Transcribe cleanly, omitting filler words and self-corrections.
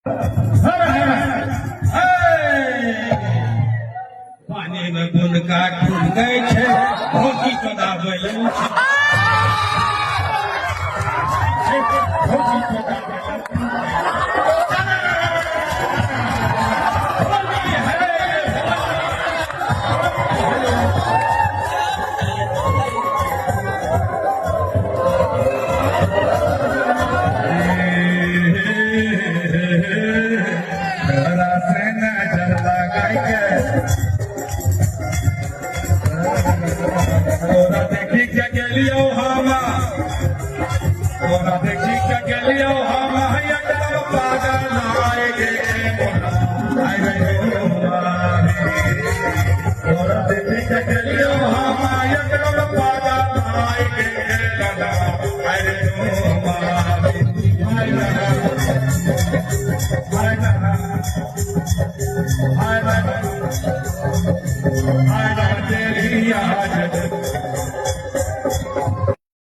पानी में बुन का ठुन गए छे भोगी चोदा बोलन भोगी चोदा देखी क्या गेलियो हमा तोरा देखी क्या गेलियो हमा एकरा पागल आएगे आए रे तोरा देखी क्या गेलियो हमा एकरा पागल आएगे आए रे तेरी याद